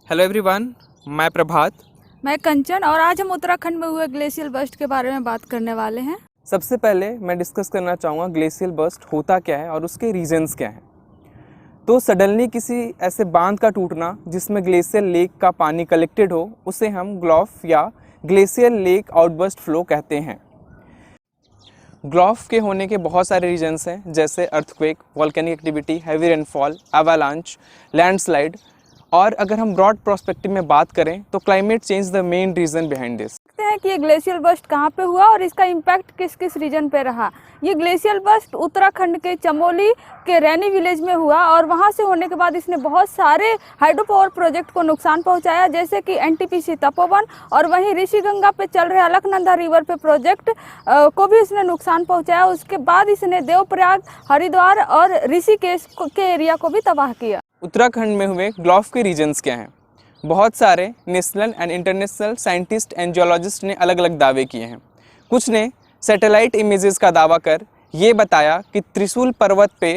Hello everyone, मैं प्रभात। मैं कंचन और आज हम उत्तराखंड में हुए ग्लेशियल बर्स्ट के बारे में बात करने वाले हैं। सबसे पहले मैं डिस्कस करना चाहूँगा ग्लेशियल बर्स्ट होता क्या है और उसके रीजंस क्या हैं। तो सडनली किसी ऐसे बांध का टूटना जिसमें ग्लेशियल लेक का पानी कलेक्टेड हो उसे हम ग्लॉफ या ग्लेशियल लेक आउटबर्स्ट फ्लो कहते हैं। ग्लॉफ के होने के बहुत सारे रीजंस हैं, जैसे earthquake, volcanic activity, heavy rainfall, avalanche, landslide. और अगर हम ब्रॉड प्रोस्पेक्टिव में बात करें तो climate change the main reason behind this. देखते हैं कि ये ग्लेशियल बर्स्ट कहाँ पे हुआ और इसका इम्पैक्ट किस किस रीजन पे रहा। ये ग्लेशियल बर्स्ट उत्तराखंड के चमोली के रैनी विलेज में हुआ और वहाँ से होने के बाद इसने बहुत सारे हाइड्रो पावर प्रोजेक्ट को नुकसान पहुँचाया, जैसे कि NTPC तपोवन और वहीं ऋषिगंगा पे चल रहे अलकनंदा रिवर पे प्रोजेक्ट को भी इसने नुकसान पहुँचाया। उसके बाद इसने देवप्रयाग, हरिद्वार और ऋषिकेश के एरिया को भी तबाह किया। उत्तराखंड में हुए ग्लॉफ के रीजंस क्या हैं? बहुत सारे national and international scientist and geologist ने अलग अलग दावे किए हैं। कुछ ने सैटेलाइट इमेजेस का दावा कर ये बताया कि त्रिशूल पर्वत पे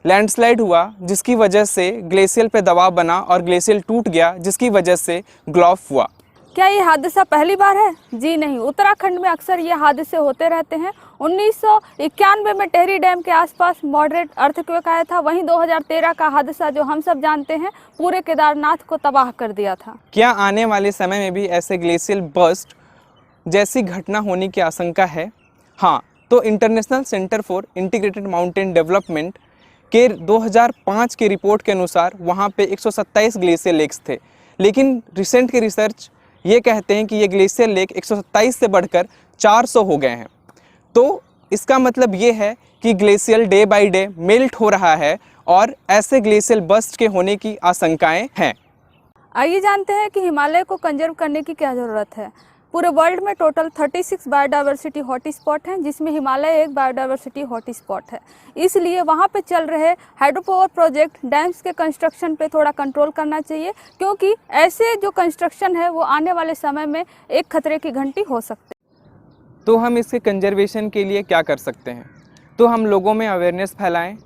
लैंडस्लाइड हुआ, जिसकी वजह से ग्लेशियल पे दबाव बना और ग्लेशियल टूट गया, जिसकी वजह से ग्लॉफ हुआ। क्या ये हादसा पहली बार है? जी नहीं, उत्तराखंड में अक्सर ये हादसे होते रहते हैं। 1991 में टेहरी डैम के आसपास मॉडरेट अर्थक्वेक आया था। वहीं 2013 का हादसा जो हम सब जानते हैं पूरे केदारनाथ को तबाह कर दिया था। क्या आने वाले समय में भी ऐसे ग्लेशियल बर्स्ट जैसी घटना होने की आशंका है? हाँ, तो international centre for integrated mountain development के 2005 की रिपोर्ट के अनुसार वहाँ पे 127 ग्लेशियल लेक्स थे, लेकिन रिसेंट के रिसर्च ये कहते हैं कि ये ग्लेशियल लेक 127 से बढ़कर 400 हो गए हैं। तो इसका मतलब ये है कि glacial day by day melt हो रहा है और ऐसे ग्लेशियल बर्स्ट के होने की आशंकाएं हैं। आइए जानते हैं कि हिमालय को कंजर्व करने की क्या ज़रूरत है। पूरे वर्ल्ड में टोटल 36 बायोडाइवर्सिटी हॉटस्पॉट हैं, जिसमें हिमालय एक बायोडाइवर्सिटी हॉटस्पॉट है। इसलिए वहाँ पे चल रहे हाइड्रो पावर प्रोजेक्ट, डैम्स के कंस्ट्रक्शन पे थोड़ा कंट्रोल करना चाहिए, क्योंकि ऐसे जो कंस्ट्रक्शन है वो आने वाले समय में एक खतरे की घंटी हो सकते हैं। तो हम इसके कंजर्वेशन के लिए क्या कर सकते हैं? तो हम लोगों में अवेयरनेस फैलाएं,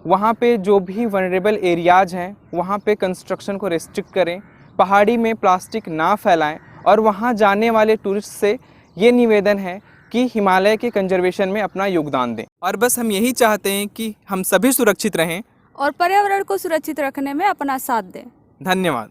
वहाँ पे जो भी वनरेबल एरियाज़ हैं वहाँ पे कंस्ट्रक्शन को रेस्ट्रिक्ट करें, पहाड़ी में प्लास्टिक ना फैलाएं और वहाँ जाने वाले टूरिस्ट से ये निवेदन है कि हिमालय के कंजर्वेशन में अपना योगदान दें। और बस हम यही चाहते हैं कि हम सभी सुरक्षित रहें और पर्यावरण को सुरक्षित रखने में अपना साथ दें। धन्यवाद।